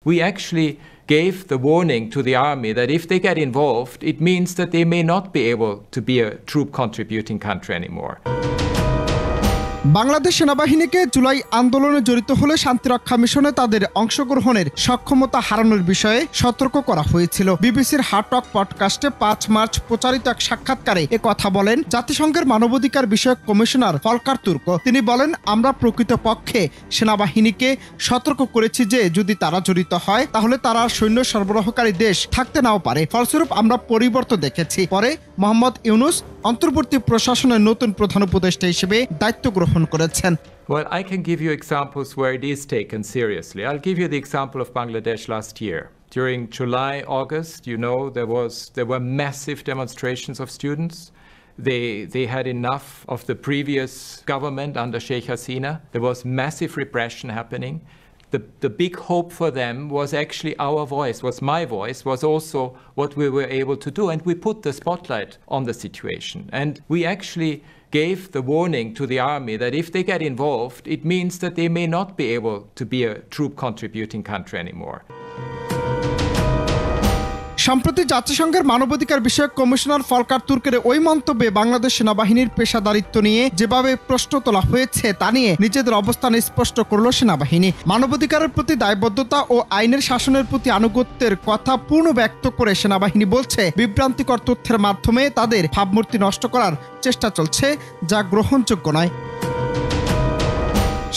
We actually gave the warning to the army that if they get involved, it means that they may not be able to be a troop contributing country anymore. Bangladesh সেনাবাহিনীকে জুলাই আন্দোলনে জড়িত হলে শান্তিরক্ষা মিশনে তাদের অংশগ্রহণের সক্ষমতা হারানোর বিষয়ে সতর্ক করা হয়েছিল। বিবিসির হার্ট টক পডকাস্টে ৫ মার্চ প্রচারিত এক সাক্ষাৎকারে কথা বলেন জাতিসংঘের মানবাধিকার বিষয়ক কমিশনার ফলকার তুর্ক। তিনি বলেন, আমরা প্রকৃতপক্ষে সেনাবাহিনীকে সতর্ক করেছি যে যদি তারা জড়িত হয় তাহলে তারা সৈন্য সরবরাহকারী দেশ থাকতে নাও পারে। ফলস্বরূপ আমরা পরিবর্তন দেখেছি। পরে মোহাম্মদ ইউনুস অন্তর্বর্তী প্রশাসনের নতুন প্রধান উপদেষ্টা হিসেবে দায়িত্ব গ্রহণ করেছেন। Well, I can give you examples where it is taken seriously. I'll give you the example of Bangladesh last year. During July, August, there were massive demonstrations of students. They had enough of the previous government under Sheikh Hasina. There was massive repression happening. The big hope for them was actually our voice, was my voice, was also what we were able to do. And we put the spotlight on the situation. And we actually gave the warning to the army that if they get involved, it means that they may not be able to be a troop contributing country anymore. সম্প্রতি জাতিসংঘের মানবাধিকার বিষয়ক commissioner Falkirk তুর্কের ওই মন্তব্যে বাংলাদেশ সেনাবাহিনীর পেশাদারিত্ব নিয়ে যেভাবে প্রশ্ন তোলা হয়েছে তা নিয়ে নিজেদের অবস্থান স্পষ্ট করল সেনাবাহিনী। মানবাধিকারের প্রতি দায়বদ্ধতা ও আইনের শাসনের প্রতি আনুগত্যের কথা পূর্ণ ব্যক্ত করে সেনাবাহিনী বলছে, বিভ্রান্তিকর তথ্যের মাধ্যমে তাদের ভাবমূর্তি নষ্ট করার চেষ্টা চলছে, যা গ্রহণযোগ্য নয়।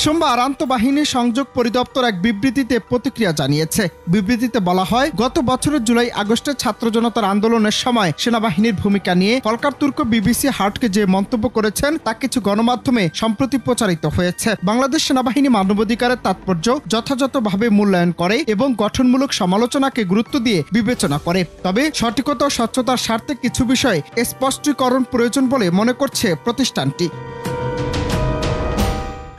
সোমবার আন্তঃবাহিনী সংযোগ পরিদপ্তর এক বিবৃতিতে প্রতিক্রিয়া জানিয়েছে। বিবৃতিতে বলা হয়, গত বছরের জুলাই আগস্টে ছাত্র জনতার আন্দোলনের সময় সেনাবাহিনীর ভূমিকা নিয়ে ফলকার তুর্ক বিবিসি হার্টকে যে মন্তব্য করেছেন তা কিছু গণমাধ্যমে সম্প্রতি প্রচারিত হয়েছে। বাংলাদেশ সেনাবাহিনী মানবাধিকারের তাৎপর্য যথাযথভাবে মূল্যায়ন করে এবং গঠনমূলক সমালোচনাকে গুরুত্ব দিয়ে বিবেচনা করে। তবে সঠিকতা ও স্বচ্ছতার স্বার্থে কিছু বিষয়ে স্পষ্টীকরণ প্রয়োজন বলে মনে করছে প্রতিষ্ঠানটি।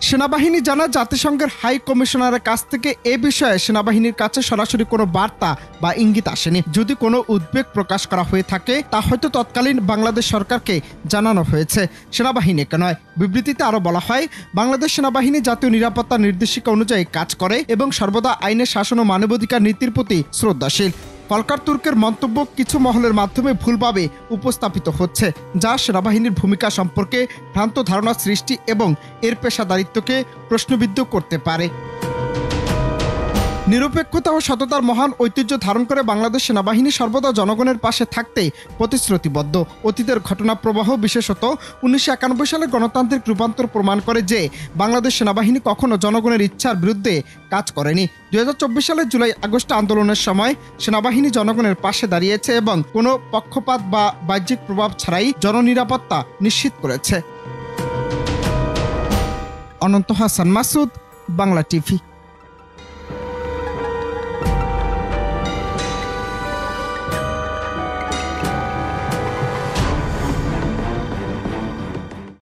সেনাবাহিনী জানায়, জাতিসংঘের হাই কমিশনারের কাছ থেকে এ বিষয়ে সেনাবাহিনীর কাছে সরাসরি কোনো বার্তা বা ইঙ্গিত আসেনি। যদি কোনো উদ্বেগ প্রকাশ করা হয়ে থাকে তা হয়তো তৎকালীন বাংলাদেশ সরকারকে জানানো হয়েছে, সেনাবাহিনীকে নয়। বিবৃতিতে আরও বলা হয়, বাংলাদেশ সেনাবাহিনী জাতীয় নিরাপত্তা নির্দেশিকা অনুযায়ী কাজ করে এবং সর্বদা আইনের শাসন ও মানবাধিকার নীতির প্রতি শ্রদ্ধাশীল। ফলকার তুর্কের মন্তব্য কিছু মহলের মাধ্যমে ভুলভাবে উপস্থাপিত হচ্ছে, যা সেনাবাহিনীর ভূমিকা সম্পর্কে ভ্রান্ত ধারণা সৃষ্টি এবং এর পেশাদারিত্বকে প্রশ্নবিদ্ধ করতে পারে। নিরপেক্ষতা ও সততার মহান ঐতিহ্য ধারণ করে বাংলাদেশ সেনাবাহিনী সর্বদা জনগণের পাশে থাকতে প্রতিশ্রুতিবদ্ধ। অতীতের ঘটনা প্রবাহ, বিশেষত 1991 সালের গণতান্ত্রিক রূপান্তর প্রমাণ করে যে বাংলাদেশ সেনাবাহিনী কখনো জনগণের ইচ্ছার বিরুদ্ধে কাজ করেনি। 2024 সালের জুলাই আগস্ট আন্দোলনের সময় সেনাবাহিনী জনগণের পাশে দাঁড়িয়েছে এবং কোনো পক্ষপাত বা বাহ্যিক প্রভাব ছাড়াই জননিরাপত্তা নিশ্চিত করেছে। অনন্ত হাসান মাসুদ, বাংলা টিভি।